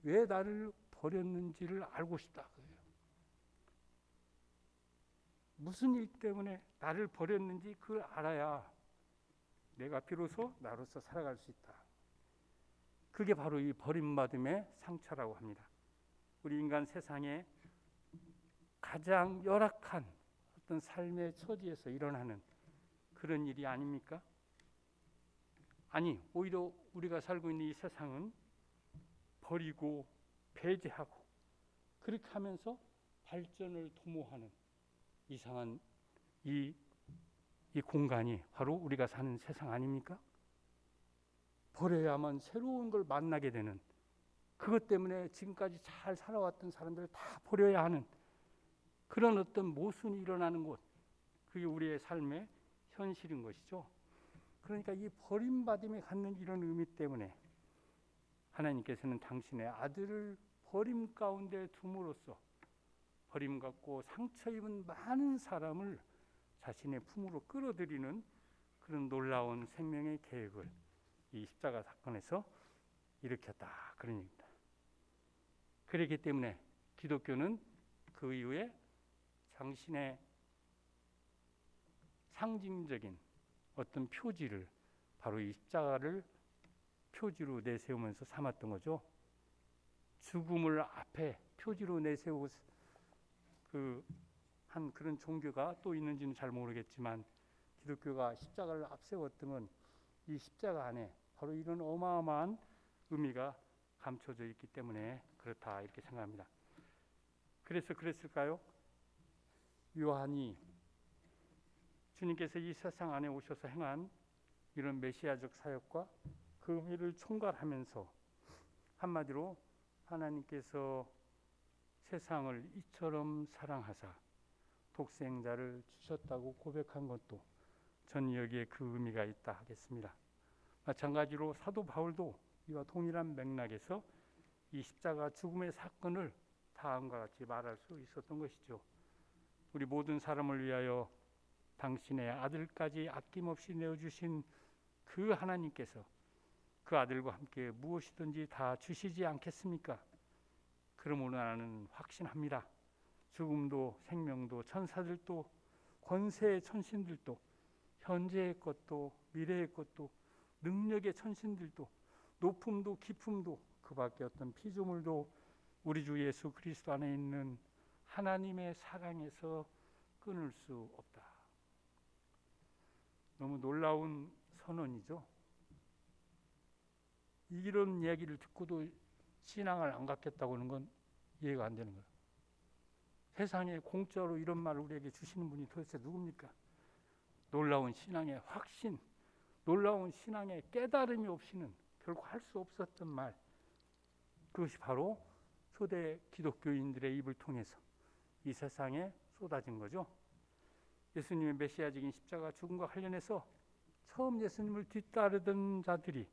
D: 왜 나를 버렸는지를 알고 싶다. 그래요. 무슨 일 때문에 나를 버렸는지 그걸 알아야 내가 비로소 나로서 살아갈 수 있다. 그게 바로 이 버림받음의 상처라고 합니다. 우리 인간 세상에 가장 열악한 어떤 삶의 처지에서 일어나는 그런 일이 아닙니까? 아니, 오히려 우리가 살고 있는 이 세상은 버리고 배제하고 그렇게 하면서 발전을 도모하는 이상한 이 공간이 바로 우리가 사는 세상 아닙니까? 버려야만 새로운 걸 만나게 되는, 그것 때문에 지금까지 잘 살아왔던 사람들을 다 버려야 하는 그런 어떤 모순이 일어나는 곳, 그게 우리의 삶의 현실인 것이죠. 그러니까 이 버림받음에 갖는 이런 의미 때문에 하나님께서는 당신의 아들을 버림 가운데 둠으로써 버림받고 상처 입은 많은 사람을 자신의 품으로 끌어들이는 그런 놀라운 생명의 계획을 이 십자가 사건에서 일으켰다, 그런 얘기입니다. 그렇기 때문에 기독교는 그 이후에 당신의 상징적인 어떤 표지를 바로 이 십자가를 표지로 내세우면서 삼았던 거죠. 죽음을 앞에 표지로 내세우고 한 그런 종교가 또 있는지는 잘 모르겠지만 기독교가 십자가를 앞세웠던 건 이 십자가 안에 바로 이런 어마어마한 의미가 감춰져 있기 때문에 그렇다 이렇게 생각합니다. 그래서 그랬을까요? 요한이 주님께서 이 세상 안에 오셔서 행한 이런 메시아적 사역과 그 의미를 총괄하면서 한마디로 하나님께서 세상을 이처럼 사랑하사 독생자를 주셨다고 고백한 것도 전 여기에 그 의미가 있다 하겠습니다. 마찬가지로 사도 바울도 이와 동일한 맥락에서 이 십자가 죽음의 사건을 다음과 같이 말할 수 있었던 것이죠. 우리 모든 사람을 위하여 당신의 아들까지 아낌없이 내어주신 그 하나님께서 그 아들과 함께 무엇이든지 다 주시지 않겠습니까? 그러므로 나는 확신합니다. 죽음도 생명도 천사들도 권세의 천신들도 현재의 것도 미래의 것도 능력의 천신들도 높음도 깊음도 그 밖에 어떤 피조물도 우리 주 예수 그리스도 안에 있는 하나님의 사랑에서 끊을 수 없다. 너무 놀라운 선언이죠. 이런 이야기를 듣고도 신앙을 안 갖겠다고 하는 건 이해가 안 되는 거예요. 세상에 공짜로 이런 말을 우리에게 주시는 분이 도대체 누굽니까? 놀라운 신앙의 확신, 놀라운 신앙의 깨달음이 없이는 결코 할 수 없었던 말, 그것이 바로 초대 기독교인들의 입을 통해서 이 세상에 쏟아진 거죠. 예수님의 메시아적인 십자가 죽음과 관련해서 처음 예수님을 뒤따르던 자들이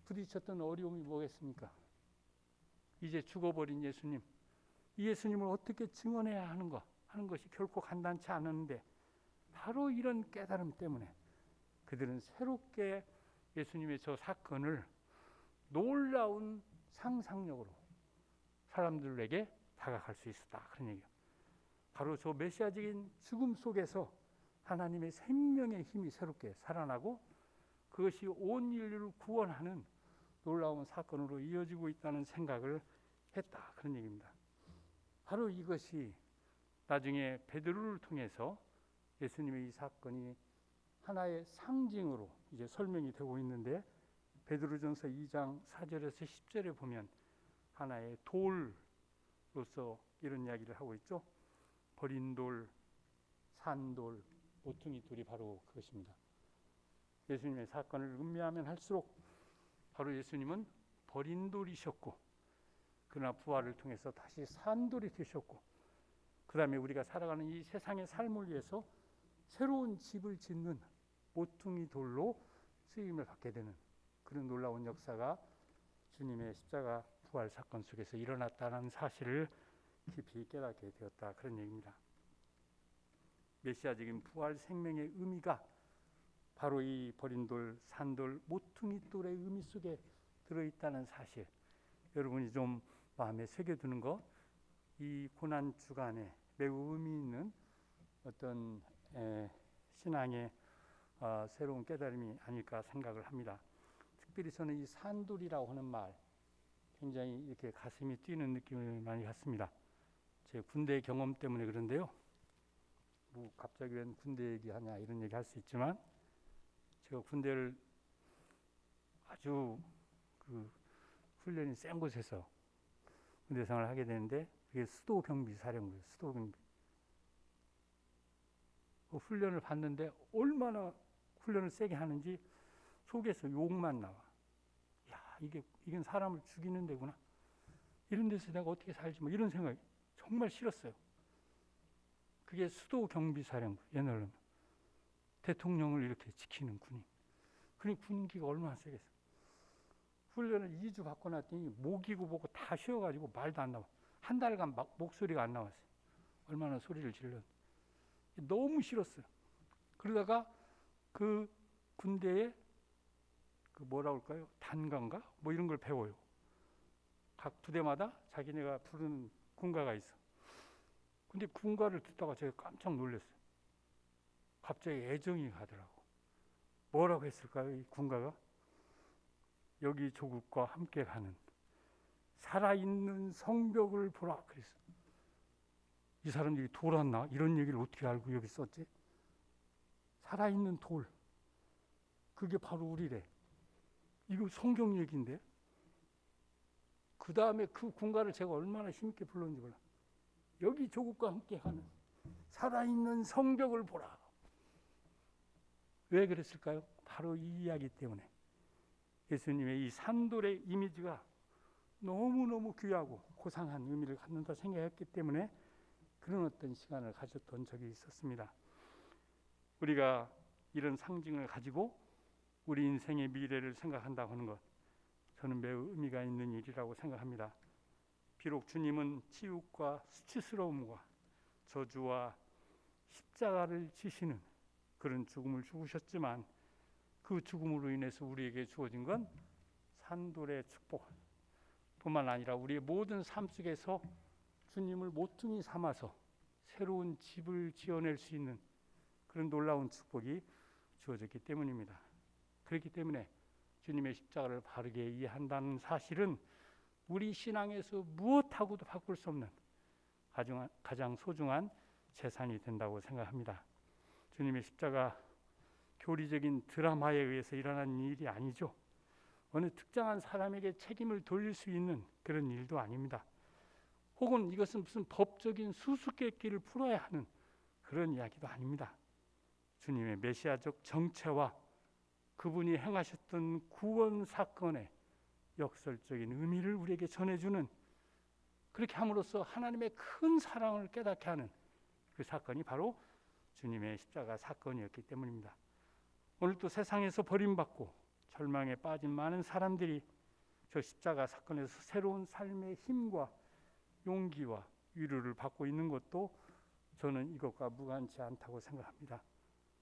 D: 부딪혔던 어려움이 뭐겠습니까? 이제 죽어버린 예수님, 이 예수님을 어떻게 증언해야 하는가 하는 것이 결코 간단치 않았는데 바로 이런 깨달음 때문에 그들은 새롭게 예수님의 저 사건을 놀라운 상상력으로 사람들에게 다가갈 수 있었다. 그런 얘기예요. 바로 저 메시아적인 죽음 속에서 하나님의 생명의 힘이 새롭게 살아나고 그것이 온 인류를 구원하는 놀라운 사건으로 이어지고 있다는 생각을 했다. 그런 얘기입니다. 바로 이것이 나중에 베드로를 통해서 예수님의 이 사건이 하나의 상징으로 이제 설명이 되고 있는데 베드로전서 2장 4절에서 10절에 보면 하나의 돌로서 이런 이야기를 하고 있죠. 버린 돌, 산돌, 모퉁이 돌이 바로 그것입니다. 예수님의 사건을 음미하면 할수록 바로 예수님은 버린 돌이셨고 그러나 부활을 통해서 다시 산돌이 되셨고 그 다음에 우리가 살아가는 이 세상의 삶을 위해서 새로운 집을 짓는 모퉁이 돌로 쓰임을 받게 되는 그런 놀라운 역사가 주님의 십자가 부활 사건 속에서 일어났다는 사실을 깊이 깨닫게 되었다. 그런 얘기입니다. 메시아적인 부활 생명의 의미가 바로 이 버린 돌, 산돌, 모퉁이 돌의 의미 속에 들어있다는 사실, 여러분이 좀 마음에 새겨두는 거, 이 고난 주간에 매우 의미 있는 어떤 신앙의 새로운 깨달음이 아닐까 생각을 합니다. 특별히 저는 이 산돌이라고 하는 말 굉장히 이렇게 가슴이 뛰는 느낌을 많이 갖습니다. 제 군대 경험 때문에 그런데요. 뭐 갑자기 웬 군대 얘기하냐 이런 얘기 할 수 있지만 제가 군대를 아주 그 훈련이 센 곳에서 군대 생활을 하게 되는데 그게 수도경비사령부예요. 수도경비. 그 훈련을 받는데 얼마나 훈련을 세게 하는지 속에서 욕만 나와. 야, 이건 사람을 죽이는 데구나. 이런 데서 내가 어떻게 살지 뭐 이런 생각이 정말 싫었어요. 그게 수도경비사령부, 옛날로 대통령을 이렇게 지키는 군인. 그러니 군기가 얼마나 세겠어. 훈련을 2주 받고 났더니 목이고 뭐고 다 쉬어가지고 말도 안 나와. 한 달간 목소리가 안 나왔어요. 얼마나 소리를 질렀. 너무 싫었어요. 그러다가 그 군대에 그 뭐라 할까요? 단가인가? 뭐 이런 걸 배워요. 각 부대마다 자기네가 부르는 군가가 있어. 근데 군가를 듣다가 제가 깜짝 놀랐어요. 갑자기 애정이 가더라고. 뭐라고 했을까요? 이 군가가 여기 조국과 함께 가는 살아있는 성벽을 보라 그랬어. 이 사람들이 돌았나? 이런 얘기를 어떻게 알고 여기 썼지? 살아있는 돌. 그게 바로 우리래. 이거 성경 얘기인데. 그 다음에 그 군가를 제가 얼마나 힘있게 불렀는지 몰라. 여기 조국과 함께 가는 살아있는 성벽을 보라. 왜 그랬을까요? 바로 이 이야기 때문에. 예수님의 이 산돌의 이미지가 너무너무 귀하고 고상한 의미를 갖는다 생각했기 때문에 그런 어떤 시간을 가졌던 적이 있었습니다. 우리가 이런 상징을 가지고 우리 인생의 미래를 생각한다고 하는 것, 저는 매우 의미가 있는 일이라고 생각합니다. 비록 주님은 치욕과 수치스러움과 저주와 십자가를 지시는 그런 죽음을 죽으셨지만 그 죽음으로 인해서 우리에게 주어진 건 산돌의 축복 뿐만 아니라 우리의 모든 삶 속에서 주님을 모퉁이 삼아서 새로운 집을 지어낼 수 있는 그런 놀라운 축복이 주어졌기 때문입니다. 그렇기 때문에 주님의 십자가를 바르게 이해한다는 사실은 우리 신앙에서 무엇하고도 바꿀 수 없는 가장 소중한 재산이 된다고 생각합니다. 주님의 십자가 교리적인 드라마에 의해서 일어난 일이 아니죠. 어느 특정한 사람에게 책임을 돌릴 수 있는 그런 일도 아닙니다. 혹은 이것은 무슨 법적인 수수께끼를 풀어야 하는 그런 이야기도 아닙니다. 주님의 메시아적 정체와 그분이 행하셨던 구원 사건의 역설적인 의미를 우리에게 전해주는, 그렇게 함으로써 하나님의 큰 사랑을 깨닫게 하는 그 사건이 바로 주님의 십자가 사건이었기 때문입니다. 오늘 또 세상에서 버림받고 절망에 빠진 많은 사람들이 저 십자가 사건에서 새로운 삶의 힘과 용기와 위로를 받고 있는 것도 저는 이것과 무관치 않다고 생각합니다.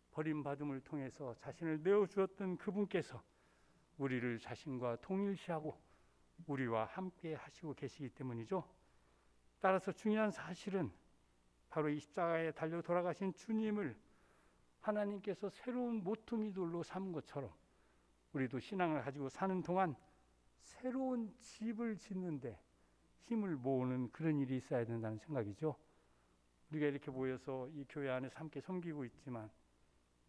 D: 버림받음을 통해서 자신을 내어주었던 그분께서 우리를 자신과 동일시하고 우리와 함께 하시고 계시기 때문이죠. 따라서 중요한 사실은 바로 이 십자가에 달려 돌아가신 주님을 하나님께서 새로운 모퉁이 돌로 삼은 것처럼 우리도 신앙을 가지고 사는 동안 새로운 집을 짓는데 힘을 모으는 그런 일이 있어야 된다는 생각이죠. 우리가 이렇게 모여서 이 교회 안에서 함께 섬기고 있지만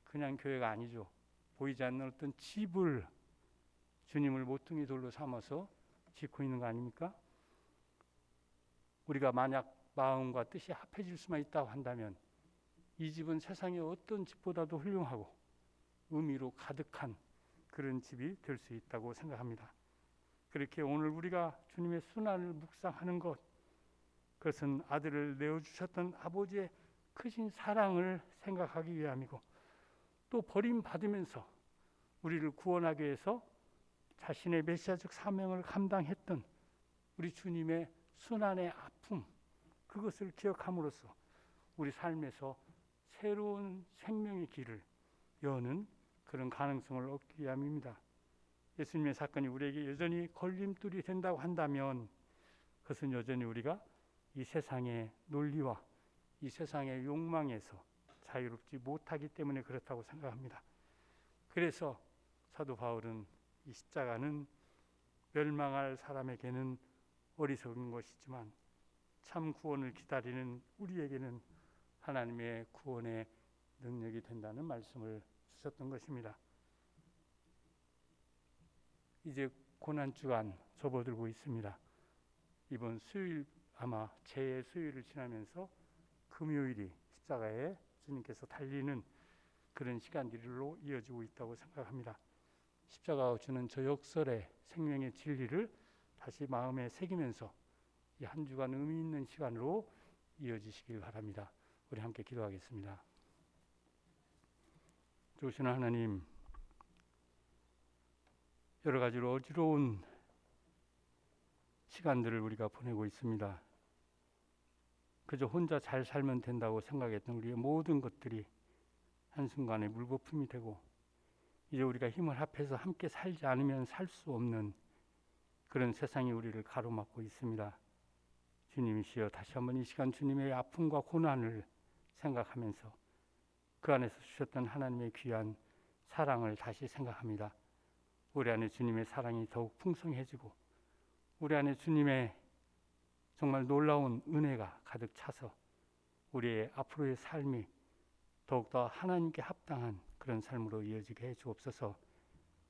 D: 그냥 교회가 아니죠. 보이지 않는 어떤 집을 주님을 모퉁이 돌로 삼아서 짓고 있는 거 아닙니까? 우리가 만약 마음과 뜻이 합해질 수만 있다고 한다면 이 집은 세상의 어떤 집보다도 훌륭하고 의미로 가득한 그런 집이 될 수 있다고 생각합니다. 그렇게 오늘 우리가 주님의 순환을 묵상하는 것, 그것은 아들을 내어주셨던 아버지의 크신 사랑을 생각하기 위함이고, 또 버림받으면서 우리를 구원하기 위해서 자신의 메시아적 사명을 감당했던 우리 주님의 순환의 아픔, 그것을 기억함으로써 우리 삶에서 새로운 생명의 길을 여는 그런 가능성을 얻기 위함입니다. 예수님의 사건이 우리에게 여전히 걸림돌이 된다고 한다면 그것은 여전히 우리가 이 세상의 논리와 이 세상의 욕망에서 자유롭지 못하기 때문에 그렇다고 생각합니다. 그래서 사도 바울은 이 십자가는 멸망할 사람에게는 어리석은 것이지만 참 구원을 기다리는 우리에게는 하나님의 구원의 능력이 된다는 말씀을 주셨던 것입니다. 이제 고난주간 접어들고 있습니다. 이번 수요일 아마 제 수요일을 지나면서 금요일이 십자가에 주님께서 달리는 그런 시간들로 이어지고 있다고 생각합니다. 십자가가 주는 저 역설의 생명의 진리를 다시 마음에 새기면서 이 한 주간 의미 있는 시간으로 이어지시길 바랍니다. 우리 함께 기도하겠습니다. 좋으신 하나님, 여러 가지로 어지러운 시간들을 우리가 보내고 있습니다. 그저 혼자 잘 살면 된다고 생각했던 우리의 모든 것들이 한순간에 물거품이 되고 이제 우리가 힘을 합해서 함께 살지 않으면 살 수 없는 그런 세상이 우리를 가로막고 있습니다. 주님이시여, 다시 한번 이 시간 주님의 아픔과 고난을 생각하면서 그 안에서 주셨던 하나님의 귀한 사랑을 다시 생각합니다. 우리 안에 주님의 사랑이 더욱 풍성해지고 우리 안에 주님의 정말 놀라운 은혜가 가득 차서 우리의 앞으로의 삶이 더욱더 하나님께 합당한 그런 삶으로 이어지게 해 주옵소서.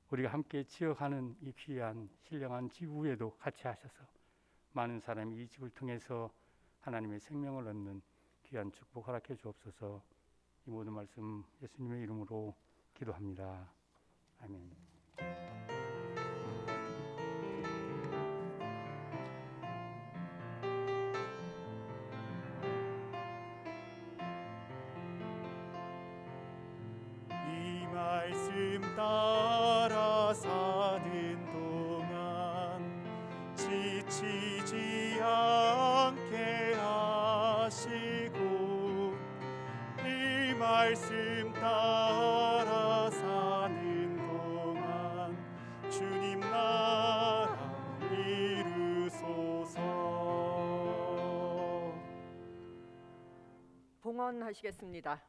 D: 우리가 함께 지어가는 이 귀한 신령한 집 위에도 같이 하셔서 많은 사람이 이 집을 통해서 하나님의 생명을 얻는 귀한 축복 허락해 주옵소서. 이 모든 말씀 예수님의 이름으로 기도합니다. 아멘.
E: 이 말씀 따라 사는 동안 지치지 않게 하시고 이 말씀 따라 사는 동안 주님 나라 이루소서.
A: 봉헌하시겠습니다.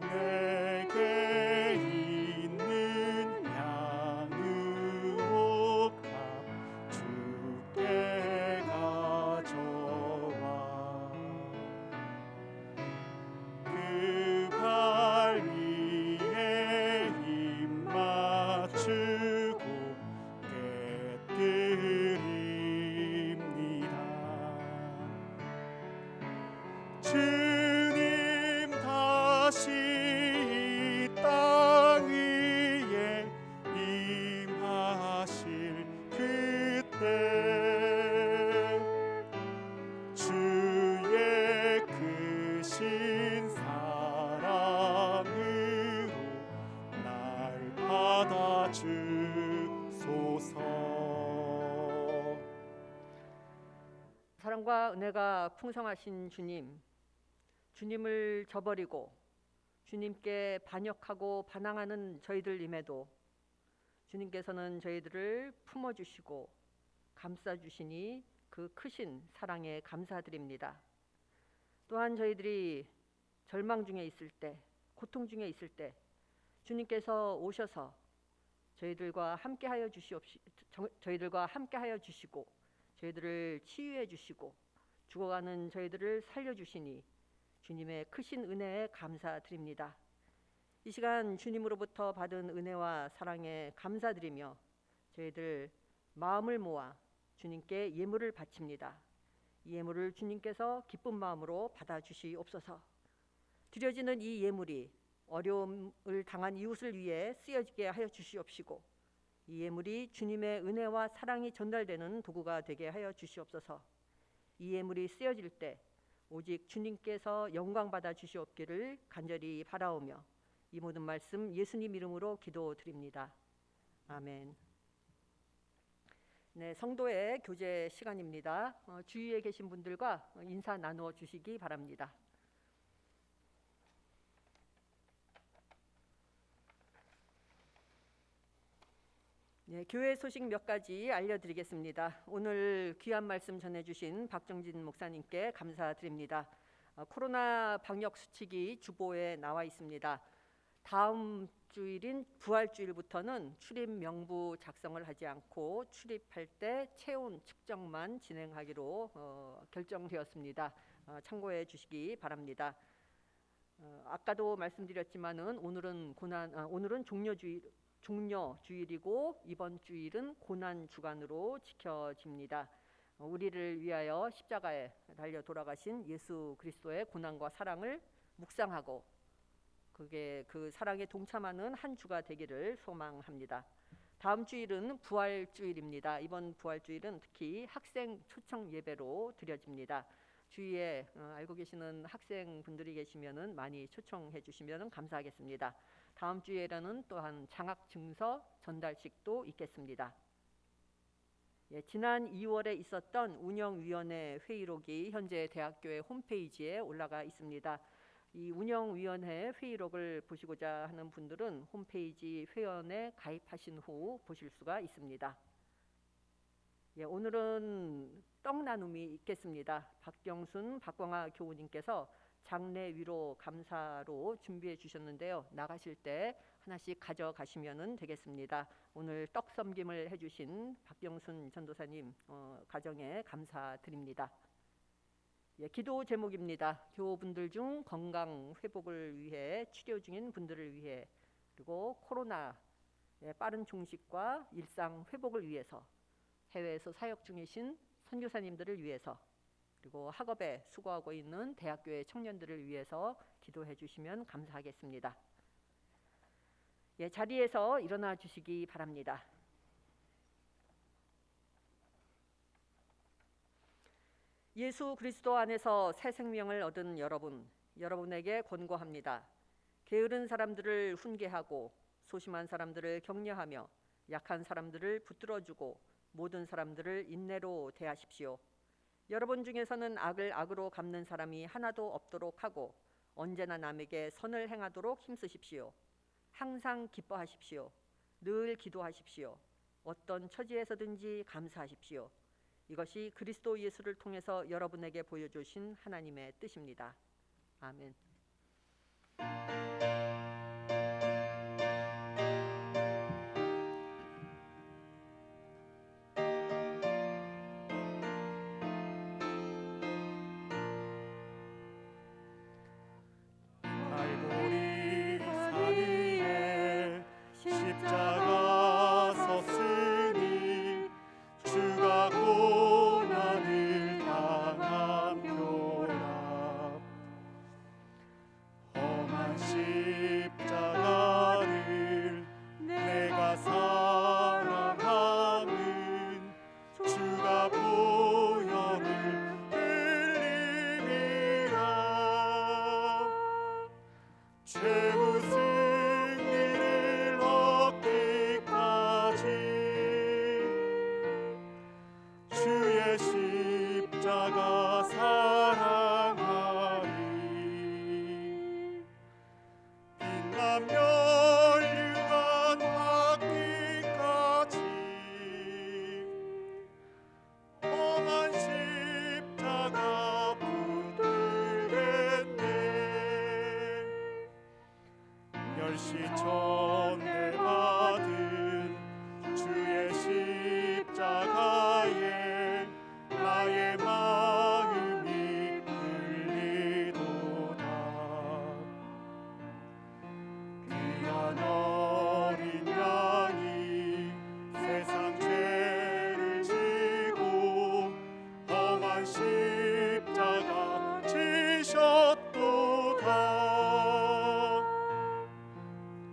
E: 내게 있는 양의 옷값 주께 가져와 그 발 위에 힘 맞추고 깨뜨립니다. 주님 다시 이 땅 위에 임하실 그때 주의 크신 사랑으로 날 받아주소서.
A: 사랑과 은혜가 풍성하신 주님, 주님을 저버리고 주님께 반역하고 반항하는 저희들임에도 주님께서는 저희들을 품어주시고 감싸주시니 그 크신 사랑에 감사드립니다. 또한 저희들이 절망 중에 있을 때, 고통 중에 있을 때 주님께서 오셔서 저희들과 함께하여 주시고 저희들을 치유해 주시고 죽어가는 저희들을 살려주시니 주님의 크신 은혜에 감사드립니다. 이 시간 주님으로부터 받은 은혜와 사랑에 감사드리며 저희들 마음을 모아 주님께 예물을 바칩니다. 이 예물을 주님께서 기쁜 마음으로 받아주시옵소서. 드려지는 이 예물이 어려움을 당한 이웃을 위해 쓰여지게 하여 주시옵시고 이 예물이 주님의 은혜와 사랑이 전달되는 도구가 되게 하여 주시옵소서. 이 예물이 쓰여질 때 오직 주님께서 영광 받아 주시옵기를 간절히 바라오며 이 모든 말씀 예수님 이름으로 기도드립니다. 아멘. 네, 성도의 교제 시간입니다. 주위에 계신 분들과 인사 나누어 주시기 바랍니다. 네, 교회 소식 몇 가지 알려드리겠습니다. 오늘 귀한 말씀 전해주신 박정진 목사님께 감사드립니다. 코로나 방역 수칙이 주보에 나와 있습니다. 다음 주일인 부활주일부터는 출입 명부 작성을 하지 않고 출입할 때 체온 측정만 진행하기로 결정되었습니다. 참고해 주시기 바랍니다. 아까도 말씀드렸지만은 오늘은 종려주일이고 이번 주일은 고난 주간으로 지켜집니다. 우리를 위하여 십자가에 달려 돌아가신 예수 그리스도의 고난과 사랑을 묵상하고 그게 그 사랑에 동참하는 한 주가 되기를 소망합니다. 다음 주일은 부활주일입니다. 이번 부활주일은 특히 학생 초청 예배로 드려집니다. 주위에 알고 계시는 학생분들이 계시면은 많이 초청해 주시면 감사하겠습니다. 다음 주에는 또한 장학증서 전달식도 있겠습니다. 지난 2월에 있었던 운영위원회 회의록이 현재 대학교의 홈페이지에 올라가 있습니다. 이 운영위원회 회의록을 보시고자 하는 분들은 홈페이지 회원에 가입하신 후 보실 수가 있습니다. 오늘은 떡 나눔이 있겠습니다. 박경순, 박광아 교우님께서 장례 위로 감사로 준비해 주셨는데요. 나가실 때 하나씩 가져가시면 되겠습니다. 오늘 떡 섬김을 해주신 박경순 전도사님 가정에 감사드립니다. 기도 제목입니다. 교우분들 중 건강 회복을 위해 치료 중인 분들을 위해, 그리고 코로나 빠른 종식과 일상 회복을 위해서, 해외에서 사역 중이신 선교사님들을 위해서, 그리고 학업에 수고하고 있는 대학교의 청년들을 위해서 기도해 주시면 감사하겠습니다. 자리에서 일어나 주시기 바랍니다. 예수 그리스도 안에서 새 생명을 얻은 여러분에게 권고합니다. 게으른 사람들을 훈계하고 소심한 사람들을 격려하며 약한 사람들을 붙들어주고 모든 사람들을 인내로 대하십시오. 여러분 중에서는 악을 악으로 갚는 사람이 하나도 없도록 하고 언제나 남에게 선을 행하도록 힘쓰십시오. 항상 기뻐하십시오. 늘 기도하십시오. 어떤 처지에서든지 감사하십시오. 이것이 그리스도 예수를 통해서 여러분에게 보여주신 하나님의 뜻입니다. 아멘.
E: 갈보리 산 위에 십자가 섰으니 주가 고난을 당한 표라. 험한 십자가를 내가 사랑함은 주가 보혈을 흘림이라. 최후 승리를 얻기까지 주의 십자가 사랑하리. 빛나며 멸류관 받기까지 험한 십자가 붙들겠네. 멸시천대 받은 주의 십자가에 나의 마음이 끌리도다. 귀한 어린 양이 세상 죄를 지고 험한 십자가 지셨도다.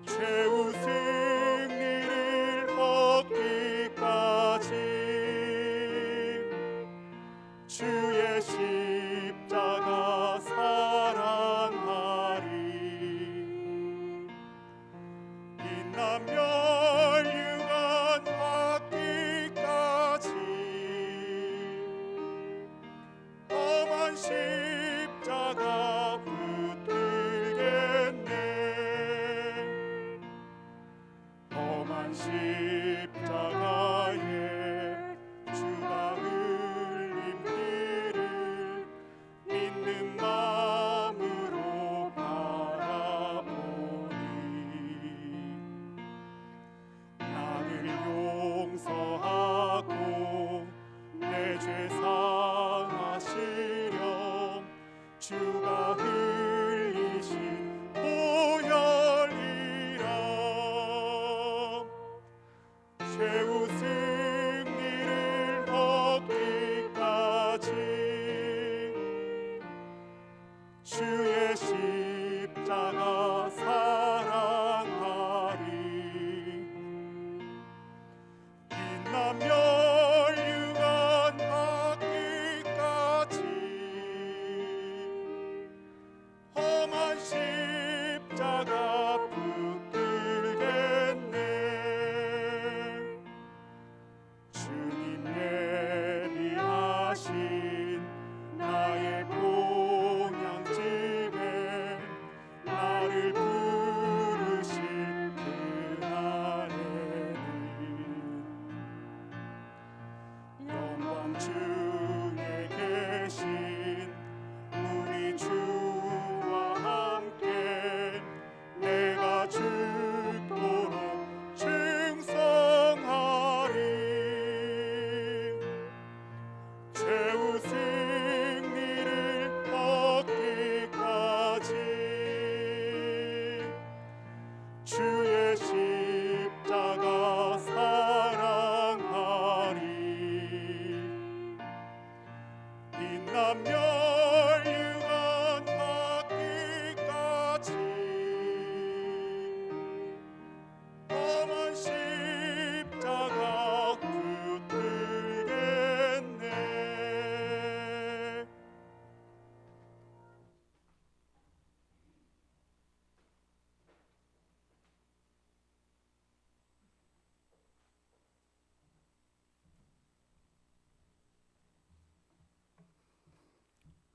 E: 최후 승리를 얻기까지 주의 십자가 사랑하리. 빛나며 멸류관 받기까지 험한 십자가 붙들겠네. 험한 십자가에 주가 흘린 피를 믿는 마음으로 바라보니 나를 용서하고 내 죄 사하시렴. 주가 흘리신 보혈이라. 최후 승리를 얻기까지 주의 십자가 사랑하리. 빛나며 멸류관 받기까지 험한 십자가 붙들겠네. 빛난 멸류관 닿기까지 험한 십자가 붙들겠네.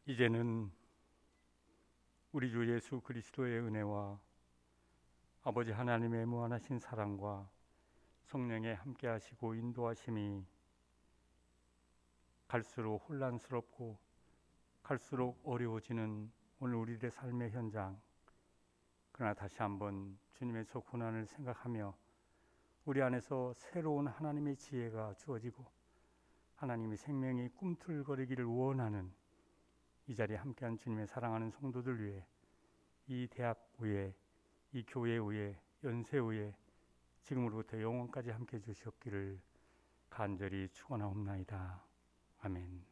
D: 이제는 우리 주 예수 그리스도의 은혜와 아버지 하나님의 무한하신 사랑과 성령의 함께하시고 인도하심이 갈수록 혼란스럽고 갈수록 어려워지는 오늘 우리들의 삶의 현장, 그러나 다시 한번 주님의 저 고난을 생각하며 우리 안에서 새로운 하나님의 지혜가 주어지고 하나님의 생명이 꿈틀거리기를 원하는 이 자리에 함께한 주님의 사랑하는 성도들 위해, 이 대학 위에, 이 교회 위에, 연세 위에 지금으로부터 영원까지 함께해 주시옵기를 간절히 축원하옵나이다. 아멘.